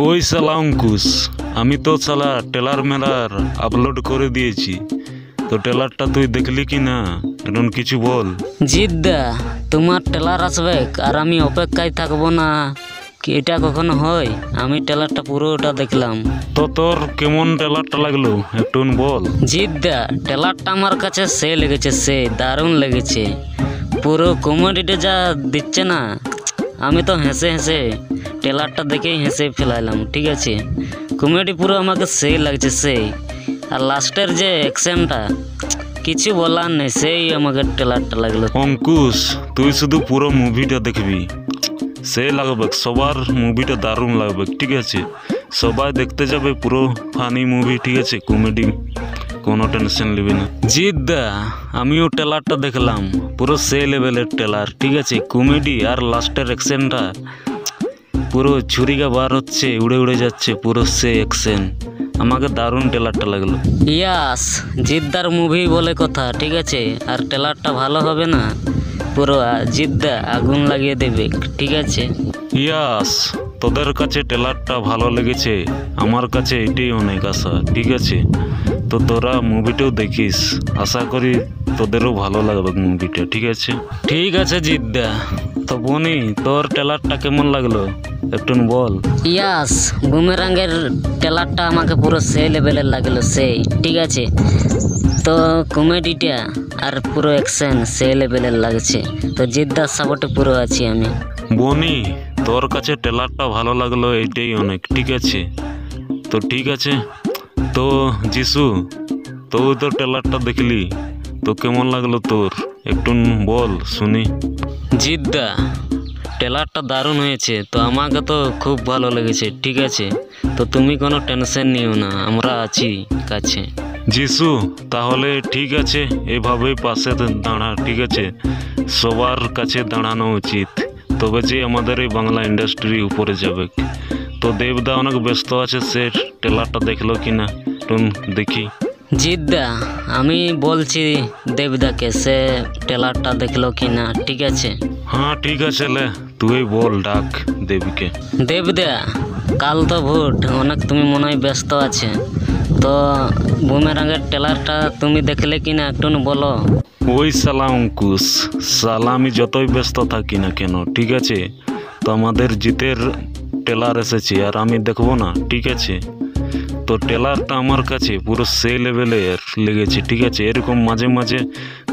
ওই শালা অঙ্কুশ, আমি তো শালা টেলার মেলার আপলোড করে দিয়েছি, তো টেলারটা তুই দেখলি কি না? এখন কিছু বল। জিদ্দা, তোমার টেলার আসবে আর আমি অপেক্ষায় থাকবো না কি? এটা কখনো হয়? আমি টেলারটা পুরোটা দেখলাম। তো তোর কেমন টেলারটা লাগলো একটু বল। জিদ্দা, টেলারটা আমার কাছে সে লেগেছে, সে দারুণ লেগেছে। পুরো কমেডিটা যা দিচ্ছে না, আমি তো হেসে হেসে টেলারটা দেখেই হেসে ফেলাইলাম। ঠিক আছে, কমেডি পুরো আমাকে সেই লাগছে, সেই। আর লাস্টের যে অ্যাকশনটা, কিছু বলার নেই, সেই আমাকে টেলারটা লাগলো। অঙ্কুশ, তুই শুধু পুরো মুভিটা দেখবি, সে লাগবে, সবার মুভিটা দারুণ লাগবে। ঠিক আছে, সবাই দেখতে যাবে, পুরো ফানি মুভি। ঠিক আছে, কমেডি, কোনো টেনশন নিবি না। জিদ্দা, আমিও টেলারটা দেখলাম, পুরো সে লেভেলের টেলার। ঠিক আছে, কমেডি আর লাস্টের অ্যাকশনটা পুরো ছুরিকা বার হচ্ছে, উড়ে উড়ে যাচ্ছে, পুরো সে অ্যাকশন। আমাকে দারুণ টেলারটা লাগলো। ইয়াস, জিদ্দার মুভি বলে কথা। ঠিক আছে, আর টেলারটা ভালো হবে না, পুরো জিদ্দা আগুন লাগিয়ে দেবে। ঠিক আছে, ইয়াস, তোদের কাছে টেলারটা ভালো লেগেছে, আমার কাছে এটাই অনেক আশা। ঠিক আছে, তো তোরা মুভিটাও দেখিস, আশা করি তোদেরও ভালো লাগবে মুভিটা। ঠিক আছে, ঠিক আছে জিদ্দা। তো বনি, তোর টেলারটা কেমন লাগলো একটু বল। ইয়াস, বুমেরাঙ্গের টেলারটা আমাকে পুরো সেই লেভেলের লাগলো, সেই। ঠিক আছে, তো কমেডিটা আর পুরো অ্যাকশন সেই লেভেলের লাগছে। তো জিদ্দার সাপোর্টে পুরো আছি আমি। বনি, তোর কাছে টেলারটা ভালো লাগলো, এইটাই অনেক। ঠিক আছে, তো ঠিক আছে। তো যিশু, তুই তো টেলারটা দেখলি, তো কেমন লাগলো তোর একটু বল শুনি। জিদ্দা, টেলারটা দারুণ হয়েছে, তো আমাকে তো খুব ভালো লেগেছে। ঠিক আছে, তো তুমি কোনো টেনশন নিও না, আমরা আছি কাছে। যিশু, তাহলে ঠিক আছে, এভাবেই পাশে দাঁড়া। ঠিক আছে, সবার কাছে দাঁড়ানো উচিত, তবে যে আমাদের এই বাংলা ইন্ডাস্ট্রি উপরে যাবে। তো দেবদা অনেক ব্যস্ত আছে, সে টেলারটা দেখলো কিনা একটু দেখি। জিদ্দা, আমি বলছি দেবদাকে, সে টেলারটা দেখলো কি না। ঠিক আছে, হ্যাঁ ঠিক আছে, লে তুই বল, ডাক দেবীকে। দেবদা, কাল তো ভোট, অনেক তুমি মনে হয় ব্যস্ত আছে, তো বুমেরাঙ্গের টেলারটা তুমি দেখলে কি না একটু বলো। ওই শালা অঙ্কুশ, শালা আমি যতই ব্যস্ত থাকি না কেন, ঠিক আছে, তো আমাদের জিতের টেলার এসেছে আর আমি দেখবো না? ঠিক আছে, তো টেলারটা আমার কাছে পুরো সেই লেভেলের লেগেছে। ঠিক আছে, এরকম মাঝে মাঝে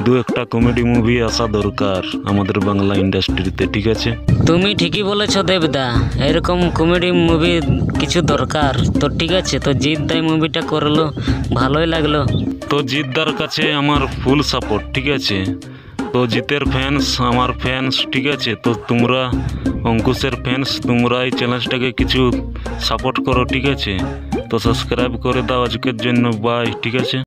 দু একটা কমেডি মুভি আসা দরকার আমাদের বাংলা ইন্ডাস্ট্রিতে। ঠিক আছে, তুমি ঠিকই বলেছো দেবদা, এরকম কমেডি মুভি কিছু দরকার। তো ঠিক আছে, তো জিদ্দাই মুভিটা করলো, ভালোই লাগলো। তো জিতদার কাছে আমার ফুল সাপোর্ট। ঠিক আছে, তো জিতের ফ্যান্স আমার ফ্যান্স। ঠিক আছে, তো তোমরা অঙ্কুশের ফ্যান্স, তোমরা এই চ্যালেঞ্জটাকে কিছু সাপোর্ট করো। ঠিক আছে, তো সাবস্ক্রাইব করে দাও আজকের জন্য। বাই। ঠিক আছে।